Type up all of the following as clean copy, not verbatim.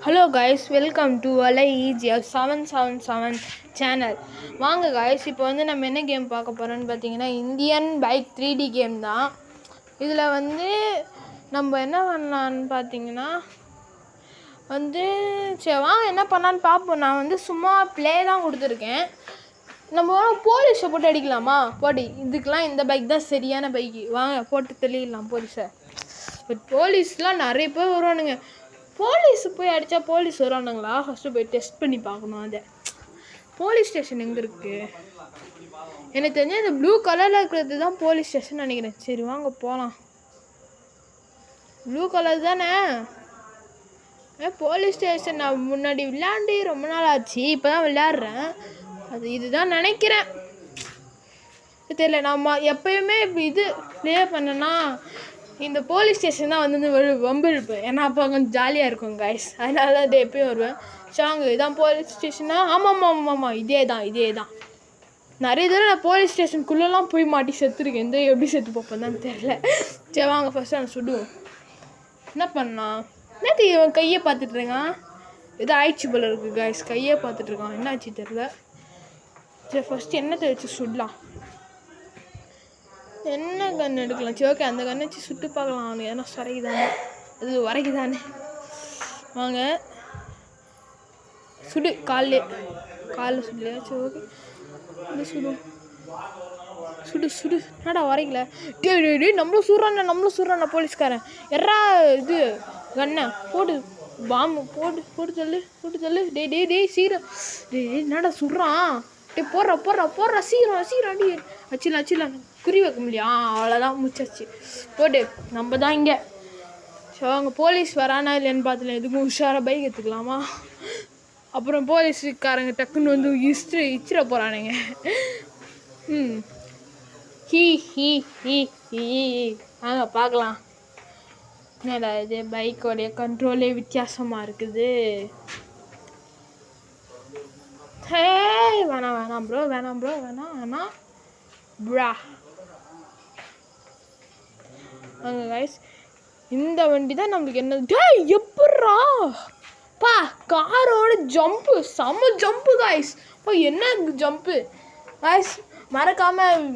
Hello guys, welcome to அலை ஈஜியாக 777 channel. வாங்க guys, இப்போ வந்து நம்ம என்ன கேம் பார்க்க போகிறோன்னு பார்த்தீங்கன்னா இந்தியன் பைக் 3D கேம் தான். இதில் வந்து நம்ம என்ன பண்ணலான்னு பார்த்தீங்கன்னா சரி வாங்க என்ன பண்ணலான்னு பார்ப்போம். நான் வந்து சும்மா ப்ளே தான் கொடுத்துருக்கேன். நம்ம போலீஸை போட்டு அடிக்கலாமா? போடி, இதுக்கெலாம் இந்த பைக் தான் சரியான பைக்கு. வாங்க போட்டு தெளிக்கலாம் போலீஸை. பட் போலீஸ்லாம் நிறைய பேர் வருவானுங்க. போலீஸு போய் அடித்தா போலீஸ் வருவானுங்களா? ஃபஸ்ட்டு போய் டெஸ்ட் பண்ணி பார்க்கணும். அதை போலீஸ் ஸ்டேஷன் எங்கே இருக்குது? எனக்கு தெரிஞ்சு அந்த ப்ளூ கலரில் இருக்கிறது தான் போலீஸ் ஸ்டேஷன் நினைக்கிறேன். சரி வாங்க போகலாம். ப்ளூ கலர் தானே போலீஸ் ஸ்டேஷன். நான் முன்னாடி விளையாண்டு ரொம்ப நாள் ஆச்சு, இப்போ தான் விளையாடுறேன். அது இதுதான் நினைக்கிறேன், தெரியல. நம்ம எப்பயுமே இப்போ இது ப்ளே பண்ணனா இந்த போலீஸ் ஸ்டேஷன் தான் வந்து வம்பு இருப்பேன். ஏன்னா அப்போ கொஞ்சம் ஜாலியாக இருக்கும் காய்ஸ், அதனால தான் எப்பயும் வருவேன். சாங்க இதான் போலீஸ் ஸ்டேஷனா? ஆமாம், இதே தான். நிறைய தடவை நான் போலீஸ் ஸ்டேஷனுக்குள்ளெல்லாம் போய் மாட்டி செத்துருக்கேன். இந்த எப்படி செத்து பார்ப்பேன் தான் தெரில. சரி வாங்க ஃபஸ்ட்டு நான் சுடுவோம். என்ன பண்ணலாம்? என்னது இவன் கையை பார்த்துட்ருக்கான்? எதோ ஆயிடுச்சு போல இருக்குது காய்ஸ். கையை பார்த்துட்ருக்கான், என்ன ஆச்சு தெரில. சரி ஃபஸ்ட்டு என்னத்தை வச்சு சுடலாம்? என்ன கன்று எடுக்கலாம்? சரி ஓகே, அந்த கண்ணை வச்சு சுட்டு பார்க்கலாம். அவனுக்கு ஏன்னா சொரைக்குதானே, அது உரைக்குதானே. வாங்க சுடு, காலில் சுடலையா? சரி ஓகே, சுடு. என்னடா உரைக்கல? டே நம்மளும் சுடுறான் போலீஸ்காரன். எறா இது கண்ணை போடு, பாம்பு போடு சொல்லு. டே சீக்கிரம். என்னடா சுடுறான்? டே போடுறா சீக்கிரம் அடி. அச்சிடலாம். குறி வைக்க முடியும். அவ்வளோதான், முடிச்சாச்சு. போடு, நம்ம தான் இங்கே. ஸோ அவங்க போலீஸ் வரானா இல்லைன்னு பார்த்துல எதுக்கும் உஷாராக பைக் எடுத்துக்கலாமா? அப்புறம் போலீஸுக்காரங்க டக்குன்னு வந்து இச்சிட போகிறானுங்க. வாங்க பார்க்கலாம். என்னடா இது, பைக்கோடைய கண்ட்ரோலே வித்தியாசமாக இருக்குது. ஹே வேணாம் ப்ரோ ப்ரா. வாங்க கைஸ், இந்த வண்டி தான் நம்மளுக்கு என்ன. டேய் எப்பட்றா பா, காரோட ஜம்ப்பு, செம்ம ஜம்ப்பு கைஸ். அப்போ என்ன ஜம்ப்பு கைஸ். மறக்காமல்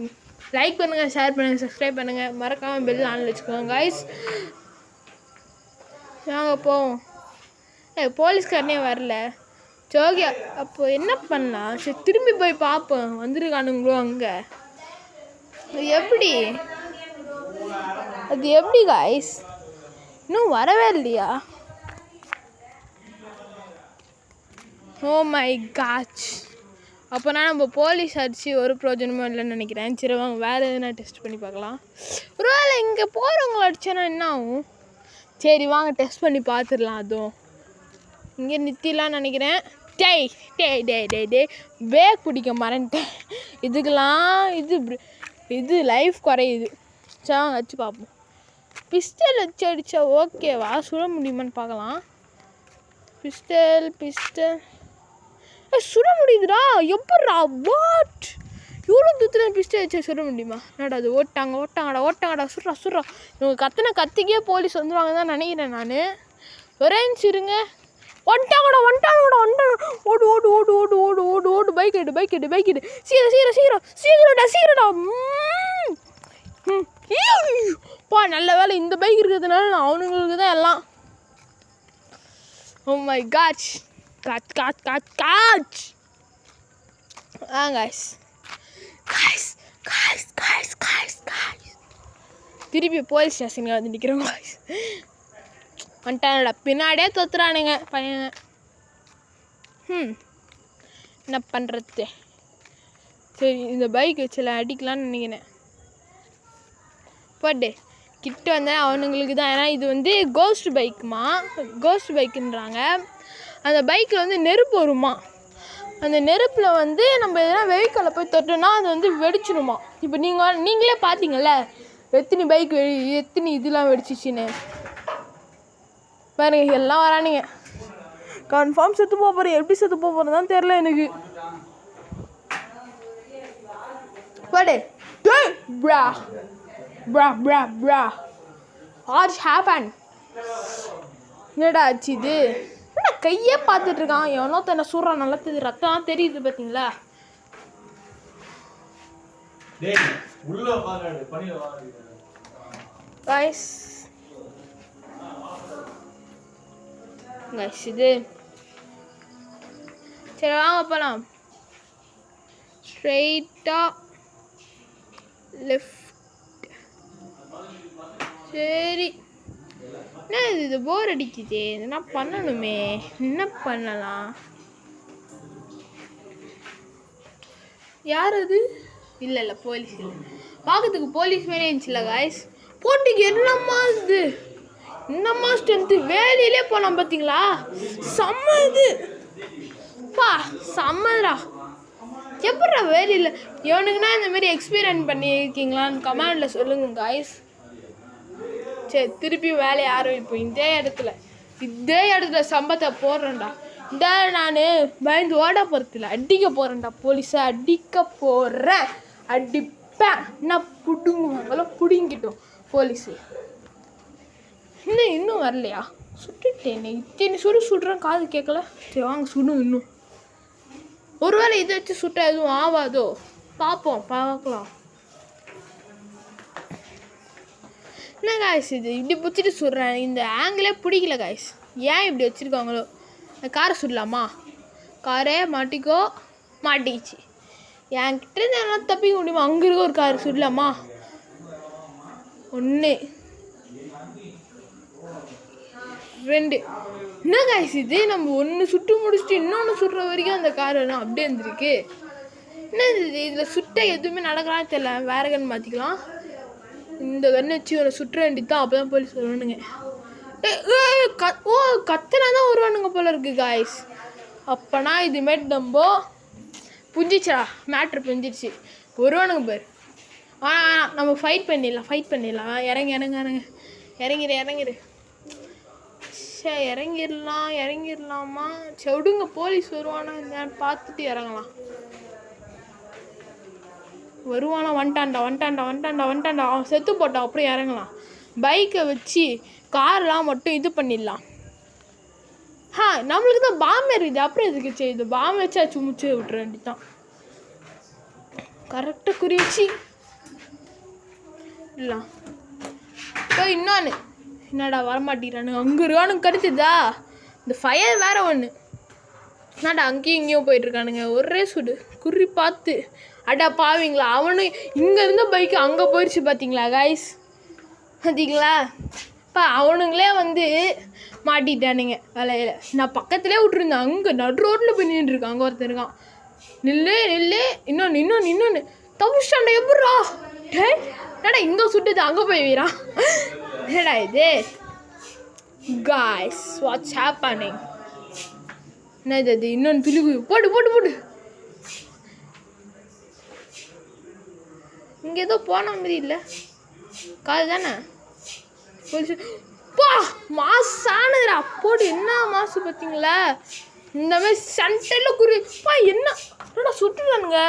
லைக் பண்ணுங்கள், ஷேர் பண்ணுங்கள், சப்ஸ்கிரைப் பண்ணுங்கள். மறக்காமல் பெல் ஆன்ல வச்சுக்கோங்க கைஸ். நாங்கள் போவோம். போலீஸ்காரனே வரல. சோகே அப்போ என்ன பண்ணலாம்? சரி திரும்பி போய் பார்ப்போம், வந்துருக்கானுங்களோ அங்கே. அது எப்படி காய்ஸ்? இன்னும் வரவே இல்லையா? Oh my god. அப்போனா நம்ம போலீஸ் அடிச்சு ஒரு பிரயோஜனமும் இல்லைன்னு நினைக்கிறேன். சரி வாங்க வேறு எதுனா டெஸ்ட் பண்ணி பார்க்கலாம். ஒருவேளை இங்கே போகிறவங்கள அடிச்சேன்னா என்ன ஆகும்? சரி வாங்க டெஸ்ட் பண்ணி பார்த்துடலாம். அதுவும் இங்கே நிறுத்திடலான்னு நினைக்கிறேன். டே பேக் பிடிக்க மறந்துட்டேன். இதுக்கெல்லாம் இது லைஃப் குறையுது. சரி வாங்க வச்சு பார்ப்போம். பிஸ்டல் வச்சு அடித்தா ஓகேவா? சுட முடியுமான்னு பார்க்கலாம். பிஸ்டல் சுட முடியுதுடா. எப்பட்றா? வாட்? இவ்வளோ தூரத்தில் பிஸ்டல் வச்சா சுட முடியுமா? என்னடா அது? ஓட்டாங்கடா. சுடுறா. இவங்க கத்திக்கே போலீஸ் வந்துடுவாங்க தான் நினைக்கிறேன் நான். ஒரே இருங்க. வந்துட்டாங்கடா. ஓடு. பைக் எடு. சீக்கிரம்டா. பா நல்ல வேலை இந்த பைக் இருக்கிறதுனால நான் அவனுங்களுக்கு தான் எல்லாம். Oh my god. guys. திருப்பி போலீஸ் ஸ்டேஷனுக்கு வந்து நிற்கிறோம் guys. வந்துட்டானடா, பின்னாடியே தொத்துறானுங்க பையன். என்ன பண்ணுறது? சரி இந்த பைக் வச்சுல அடிக்கலான்னு நினைக்கிறேன். போட்டு கிட்ட வந்தால் அவனுங்களுக்கு தான். ஏன்னா இது வந்து கோஸ்ட் பைக்குன்றாங்க. அந்த பைக்கில் வந்து நெருப்பு வருமா. அந்த நெருப்பில் வந்து நம்ம எதனா வெஹிக்கிளை போய் தொட்டோம்னா அது வந்து வெடிச்சிடுமா. இப்போ நீங்களே பார்த்தீங்கல்ல எத்தனை இதெல்லாம் வெடிச்சிச்சின்னு பாருங்க. எல்லாம் வரானுங்க. கன்ஃபார்ம் செத்து போகிறேன். எப்படி செத்து போகிறேன் தான் தெரில எனக்கு. போடு ப்ரா. What happened? என்னடா ஆச்சு இது? என்ன கையே பார்த்துட்டு இருக்கான். எவனோ தன்னை சூறான். நல்லா தெரியுது, ரத்தம் தெரியுது பார்த்தீங்களா? கைஸ் இது சரி வாங்க போகலாம். ஸ்ட்ரெயிட்டாக லெஃப்ட். சரி என்ன இது போர் அடிக்குது. என்ன பண்ணணுமே? என்ன பண்ணலாம்? யார் அது? இல்லை போலீஸ் இல்லை. பார்க்கறதுக்கு போலீஸ் வேணே இருந்துச்சுல்ல காய்ஸ். போட்டிக்கு என்னம்மா இது, என்னம்மா ஸ்ட்ரென்த்து. வேலையிலே போகலாம் பார்த்தீங்களா? செம்ம இது பா, செம்மடா. எப்படா வேலையில் இவனுக்குன்னா இந்த மாதிரி எக்ஸ்பீரியன்ஸ் பண்ணியிருக்கீங்களான்னு கமெண்டில் சொல்லுங்கள் காய்ஸ். சரி திருப்பி வேலையை ஆரம்பிப்போம். இதே இடத்துல சம்பத்தை போடுறேன்டா. இந்த நான் பயந்து ஓட போகிறதில்ல, அடிக்க போகிறேன்டா. போலீஸை அடிக்க போகிறேன், அடிப்பேன். நான் பிடுங்குவாங்களோ பிடுங்கிட்டோம் போலீஸு. இன்னும் வரலையா? சுட்டுட்டேன். இத்தனை சுடுறேன், காது கேட்கல. சரி வாங்க சுடும். இன்னும் ஒருவேளை இதை வச்சு சுட்டா எதுவும் ஆகாதோ? பார்க்கலாம். என்ன காய்ஸ் இது இப்படி பிடிச்சிட்டு சுடுறேன்? இந்த ஆங்கிளே பிடிக்கல காய்ஸ். ஏன் இப்படி வச்சுருக்காங்களோ? காரை சுடலாமா? காரே மாட்டிக்கிச்சு. என்கிட்ட எல்லாம் தப்பிக்க முடியுமா? அங்கே இருக்க ஒரு கார் சுடலாமா? 1 2. என்ன காய்ஸ் இது? நம்ம 1 சுட்டு முடிச்சுட்டு இன்னொன்று சுடுற வரைக்கும் அந்த கார் வேணும் அப்படியே இருந்திருக்கு. என்ன இது? இதில் சுட்ட எதுவுமே நடக்கலான்னு தெரியல. வேற கன் மாற்றிக்கலாம். இந்த கண்ணை வச்சு ஒரு சுற்ற வேண்டியதான். அப்போ தான் போலீஸ் வருவானுங்க. கத்தனா தான் வருவானுங்க போல இருக்கு காய்ஸ். அப்போனா இதுமாரி நம்ம புஞ்சிச்சா, மேட்ரு புஞ்சிடுச்சு. வருவானுங்க பேர். ஆனால் நம்ம ஃபைட் பண்ணிடலாம். இறங்கிரு. சரி இறங்கிடலாமா? செவிடுங்க, போலீஸ் வருவானா பார்த்துட்டு இறங்கலாம். வருவானா? வந்துட்டான்டா. அவன் செத்து போட்டான். அப்புறம் இறங்கலாம். பைக்கை வச்சு கார்லாம் மட்டும் இது பண்ணிடலாம். நம்மளுக்கு தான் பாம்பு இருக்குது. அப்புறம் எதுக்கு செய்யுது? பாம்பு வச்சா சுமிச்சு விட்டுற வேண்டியதான். கரெக்டாக குறி வச்சு இல்லை. இப்போ இன்னொன்று என்னடா வரமாட்டேங்கிறானுங்க. அங்கே இருக்கானுங்க கடிச்சுதா. இந்த ஃபயர் வேற ஒன்று. என்னடா அங்கேயும் இங்கேயும் போயிட்டுருக்கானுங்க. ஒரே சுடு குறி பார்த்து. அடா பாவீங்களா, அவனு இங்கே இருந்த பைக்கு அங்கே போயிடுச்சு பார்த்தீங்களா காய்ஸ்? பார்த்தீங்களா? இப்போ அவனுங்களே வந்து மாட்டிட்டானுங்க வேலையில். நான் பக்கத்துலேயே விட்டுருந்தேன். அங்கே நடு ரோட்டில் போய் நின்றுருக்கான். அங்கே ஒருத்தர் இருக்கான். நில்லு. இன்னொன்று தவிச்சாண்டா. எப்பட்றா? என்னடா இங்கே சுட்டுது அங்கே போய் வீரான். என்னடா இது காய்ஸ்? What's happening? என்ன இது? இன்னொன்று பிலுகு. போடு. இங்கே ஏதோ போன மாதிரி இல்லை. காது தானே பா, மாசானதுடா. போடு. என்ன மாசு பார்த்தீங்களா? இந்த மாதிரி சென்டரில் குறிப்பா. என்னடா சுட்டுறானுங்க?